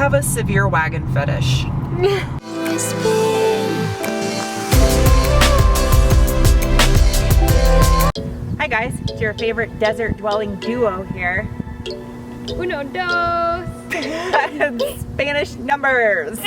have a severe wagon fetish. Hi guys, it's your favorite desert dwelling duo here. Uno, dos. Spanish numbers.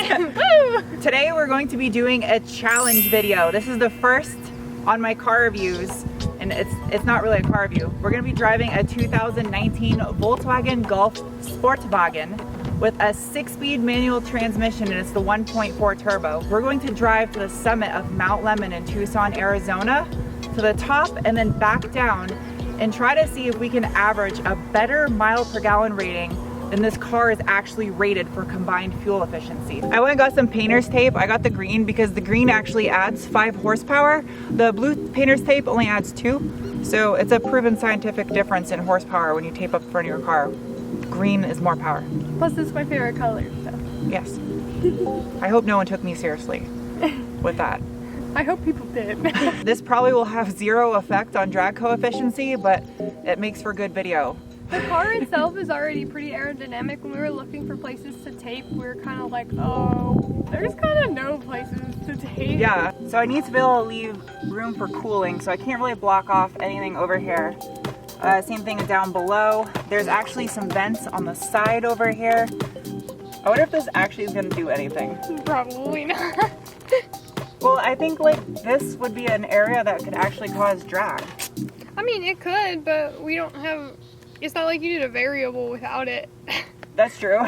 Today we're going to be doing a challenge video. This is the first on my car reviews, and it's not really a car review. We're going to be driving a 2019 Volkswagen Golf SportWagen with a 6-speed manual transmission, and it's the 1.4 turbo. We're going to drive to the summit of Mount Lemmon in Tucson, Arizona, to the top and then back down, and try to see if we can average a better mile per gallon rating than this car is actually rated for combined fuel efficiency. I went and got some painter's tape. I got the green because the green actually adds 5 horsepower. The blue painter's tape only adds 2. So it's a proven scientific difference in horsepower when you tape up the front of your car. Green is more power. Plus it's my favorite color, so. Yes. I hope no one took me seriously with that. I hope people did. This probably will have 0 effect on drag coefficiency, but it makes for good video. The car itself is already pretty aerodynamic. When we were looking for places to tape, we were kind of like, oh, there's kind of no places to tape. Yeah, so I need to be able to leave room for cooling, so I can't really block off anything over here. Same thing down below. There's actually some vents on the side over here. I wonder if this actually is going to do anything. Probably not. Well, I think like this would be an area that could actually cause drag. I mean, it could, but we don't have, it's not like you did a variable without it. That's true.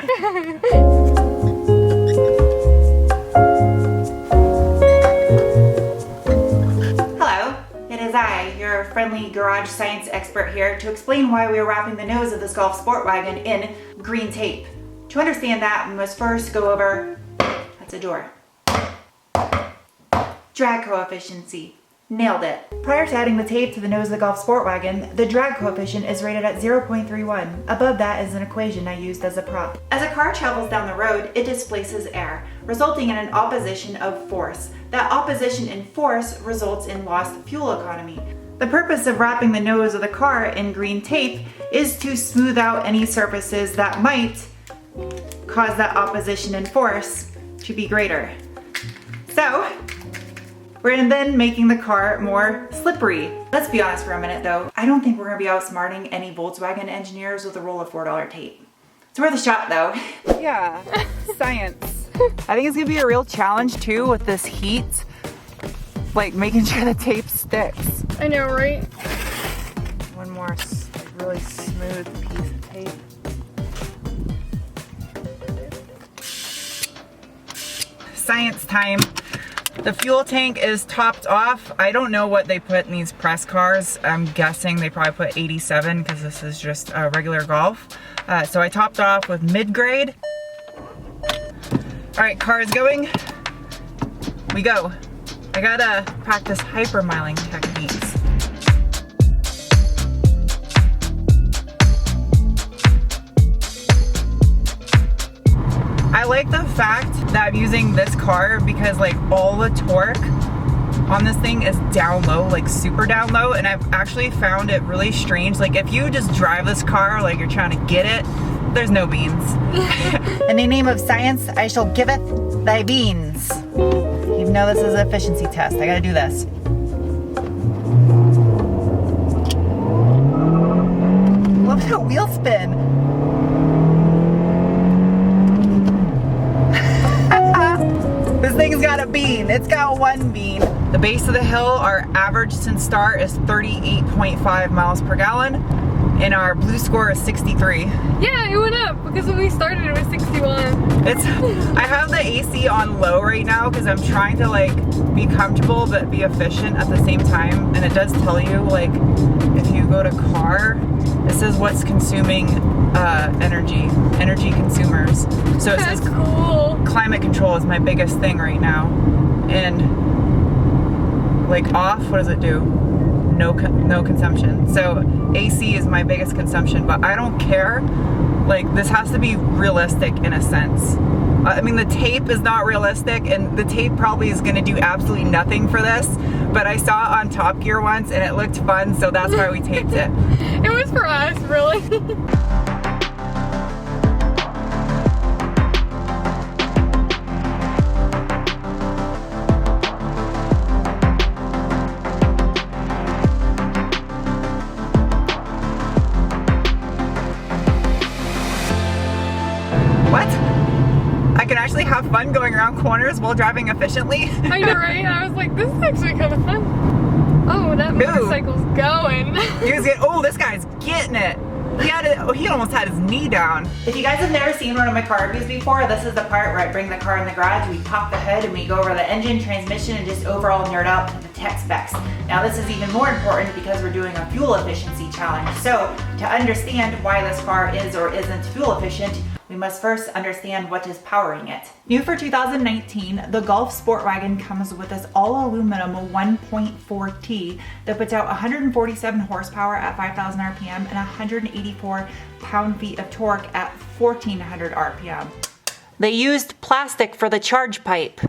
Hello, it is I, your friendly garage science expert here, to explain why we are wrapping the nose of this Golf SportWagen in green tape. To understand that, we must first go over, that's a door. Drag coefficiency. Nailed it. Prior to adding the tape to the nose of the Golf SportWagen, the drag coefficient is rated at 0.31. Above that is an equation I used as a prop. As a car travels down the road, it displaces air, resulting in an opposition of force. That opposition in force results in lost fuel economy. The purpose of wrapping the nose of the car in green tape is to smooth out any surfaces that might cause that opposition in force to be greater. So, we're then making the car more slippery. Let's be honest for a minute though. I don't think we're gonna be outsmarting any Volkswagen engineers with a roll of $4 tape. It's worth a shot though. Yeah, science. I think it's gonna be a real challenge too with this heat. Like making sure the tape sticks. I know, right? One more like, really smooth piece of tape. Science time. The fuel tank is topped off. I don't know what they put in these press cars. I'm guessing they probably put 87 because this is just a regular Golf. So I topped off with mid-grade. All right, car is going. We go. I gotta practice hypermiling techniques. I like the fact that I'm using this car because like all the torque on this thing is down low, like super down low, and I've actually found it really strange. Like if you just drive this car like you're trying to get it, there's no beans. In the name of science, I shall giveth thy beans. Even though this is an efficiency test, I gotta do this. Look at the wheel spin. This thing's got a bean. It's got one bean. The base of the hill, our average since start is 38.5 miles per gallon, and our blue score is 63. Yeah, it went up because when we started it was 61. I have the AC on low right now because I'm trying to like be comfortable but be efficient at the same time, and it does tell you like if you go to car, it says what's consuming energy consumers. So it That's says cool. Climate control is my biggest thing right now, and like off, what does it do? No consumption. So AC is my biggest consumption, but I don't care. Like this has to be realistic in a sense. I mean the tape is not realistic, and the tape probably is going to do absolutely nothing for this, but I saw it on Top Gear once and it looked fun, so that's why we taped it. It was for us, really. What? I can actually have fun going around corners while driving efficiently. I know, right? I was like, this is actually kind of fun. Oh, that motorcycle's going. He was getting, oh, this guy's getting it. He almost had his knee down. If you guys have never seen one of my car reviews before, this is the part where I bring the car in the garage, we pop the hood, and we go over the engine, transmission, and just overall nerd out to the tech specs. Now this is even more important because we're doing a fuel efficiency challenge. So to understand why this car is or isn't fuel efficient, we must first understand what is powering it. New for 2019, the Golf SportWagen comes with this all-aluminum 1.4T that puts out 147 horsepower at 5,000 RPM and 184 pound-feet of torque at 1,400 RPM. They used plastic for the charge pipe.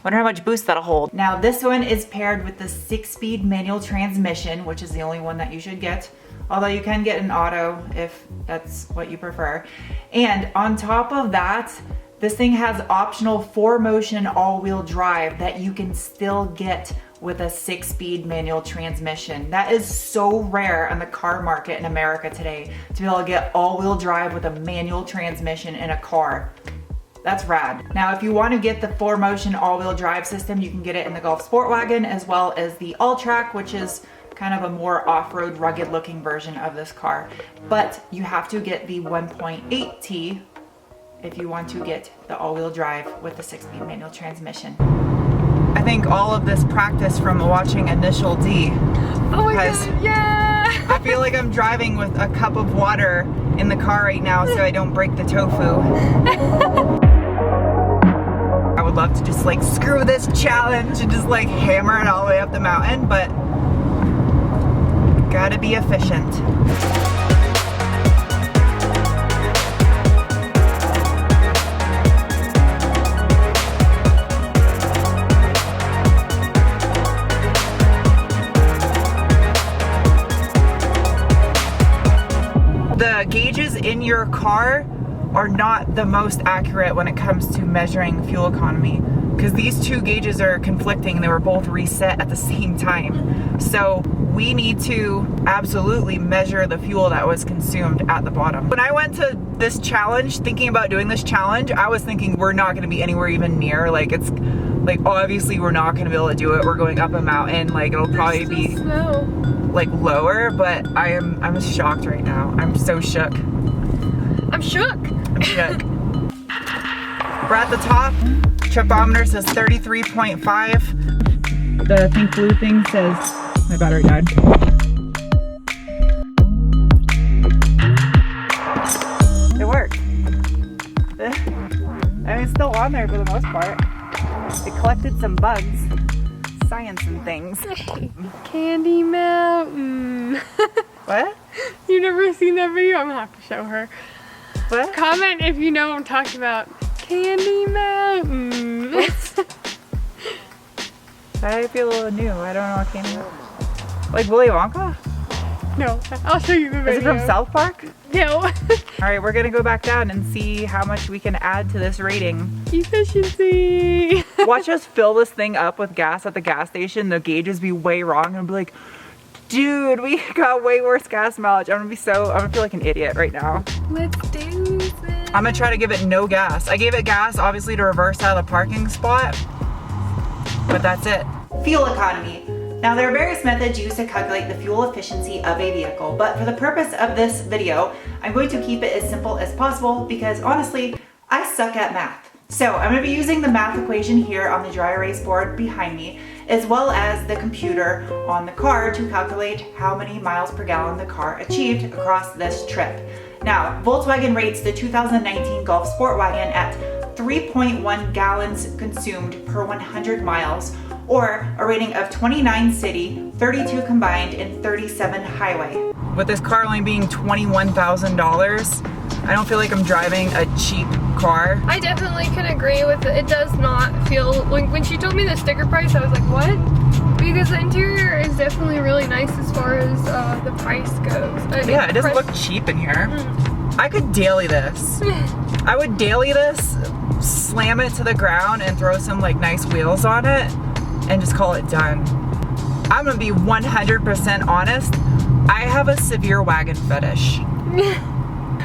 Wonder how much boost that'll hold. Now this one is paired with the 6-speed manual transmission, which is the only one that you should get. Although you can get an auto if that's what you prefer. And on top of that, this thing has optional 4-motion all-wheel drive that you can still get with a 6-speed manual transmission. That is so rare on the car market in America today, to be able to get all-wheel drive with a manual transmission in a car. That's rad. Now, if you want to get the 4-motion all-wheel drive system, you can get it in the Golf SportWagen as well as the All-Track, which is kind of a more off-road rugged looking version of this car. But you have to get the 1.8T if you want to get the all-wheel drive with the 6-speed manual transmission. I think all of this practice from watching Initial D. Oh my god, yeah! I feel like I'm driving with a cup of water in the car right now so I don't break the tofu. I would love to just like screw this challenge and just like hammer it all the way up the mountain, but gotta be efficient. The gauges in your car are not the most accurate when it comes to measuring fuel economy, because these two gauges are conflicting. They were both reset at the same time. So we need to absolutely measure the fuel that was consumed at the bottom. When I went to this challenge, thinking about doing this challenge, I was thinking we're not gonna be anywhere even near, like it's, like obviously we're not gonna be able to do it. We're going up a mountain, like it'll probably be like lower, but I'm shocked right now. I'm so shook. I'm shook. I'm shook. We're at the top. Tripometer says 33.5. The pink blue thing says my battery died. It worked. I mean, it's still on there for the most part. It collected some bugs. Science and things. Candy Mountain. What? You've never seen that video? I'm gonna have to show her. What? Comment if you know what I'm talking about. Candy Mountain. I feel a little new. I don't know what candy is. Like Willy Wonka? No, I'll show you the video. Is it from South Park? No. Alright, we're gonna go back down and see how much we can add to this rating. Efficiency. Watch us fill this thing up with gas at the gas station. The gauges be way wrong and be like, dude, we got way worse gas mileage. I'm gonna feel like an idiot right now. Let's do this. I'm gonna try to give it no gas. I gave it gas obviously to reverse out of the parking spot, but that's it. Fuel economy. Now there are various methods used to calculate the fuel efficiency of a vehicle, but for the purpose of this video, I'm going to keep it as simple as possible because honestly, I suck at math. So I'm going to be using the math equation here on the dry erase board behind me, as well as the computer on the car to calculate how many miles per gallon the car achieved across this trip. Now, Volkswagen rates the 2019 Golf SportWagen at 3.1 gallons consumed per 100 miles, or a rating of 29 city, 32 combined, and 37 highway. With this car only being $21,000, I don't feel like I'm driving a cheap car. I definitely can agree with it. It does not feel, when she told me the sticker price, I was like, what? Because the interior is definitely really nice as far as the price goes. Yeah, it doesn't look cheap in here. I could daily this. I would daily this, slam it to the ground and throw some like nice wheels on it and just call it done. I'm gonna be 100% honest. I have a severe wagon fetish.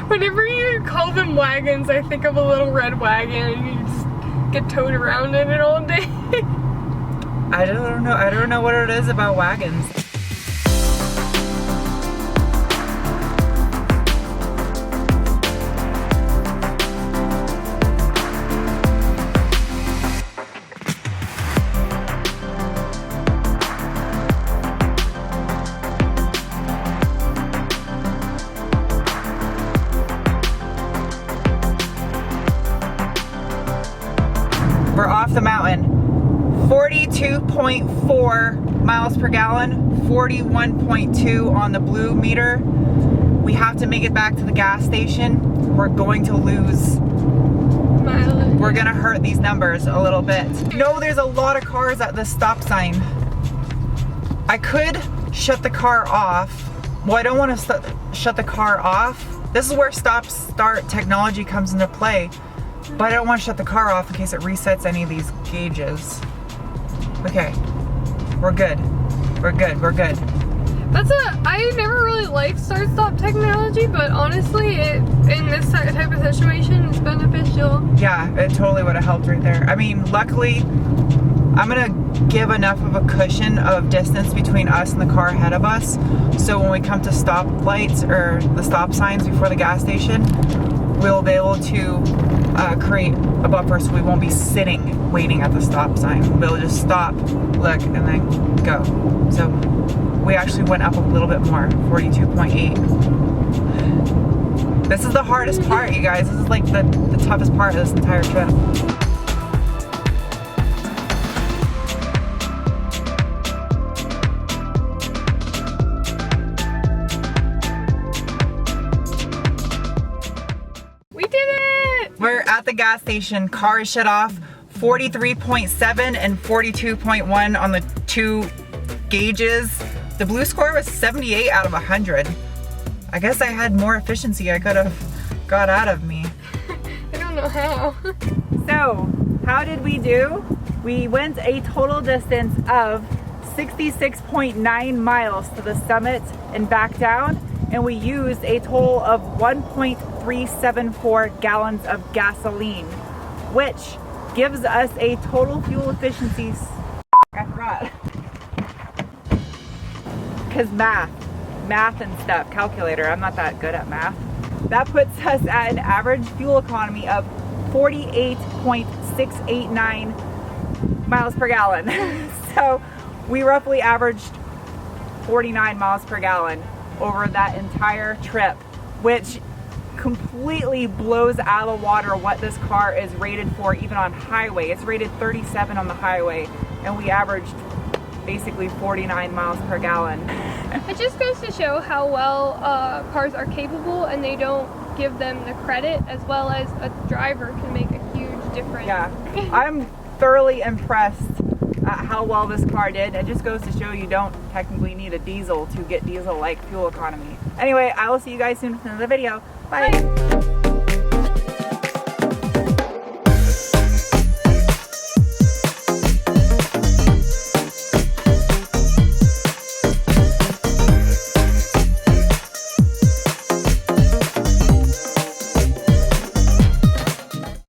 Whenever you call them wagons, I think of a little red wagon and you just get towed around in it all day. I don't know. I don't know what it is about wagons. We're off the mountain. 42.4 miles per gallon, 41.2 on the blue meter. We have to make it back to the gas station. We're going to lose Mileage. We're gonna hurt these numbers a little bit. No, there's a lot of cars at this stop sign. I could shut the car off. Well, I don't want to shut the car off. This is where stop-start technology comes into play. But I don't want to shut the car off in case it resets any of these gauges. Okay, we're good. We're good, we're good. I never really liked start-stop technology, but honestly, in this type of situation, it's beneficial. Yeah, it totally would have helped right there. I mean, luckily, I'm gonna give enough of a cushion of distance between us and the car ahead of us, so when we come to stop lights or the stop signs before the gas station, we'll be able to create a buffer so we won't be sitting waiting at the stop sign. We'll just stop, look, and then go. So we actually went up a little bit more, 42.8. This is the hardest part, you guys. This is like the toughest part of this entire trip. We're at the gas station, car is shut off, 43.7 and 42.1 on the two gauges. The blue score was 78 out of 100. I guess I had more efficiency I could have got out of me. I don't know how. So, how did we do? We went a total distance of 66.9 miles to the summit and back down, and we used a total of 1.374 gallons of gasoline, which gives us a total fuel efficiency. I forgot. Because math and stuff, calculator, I'm not that good at math. That puts us at an average fuel economy of 48.689 miles per gallon. So we roughly averaged 49 miles per gallon over that entire trip, which completely blows out of the water what this car is rated for even on highway. It's rated 37 on the highway, and we averaged basically 49 miles per gallon. It just goes to show how well cars are capable, and they don't give them the credit, as well as a driver can make a huge difference. Yeah, I'm thoroughly impressed at how well this car did. It just goes to show you don't technically need a diesel to get diesel-like fuel economy. Anyway, I will see you guys soon with another video. Bye.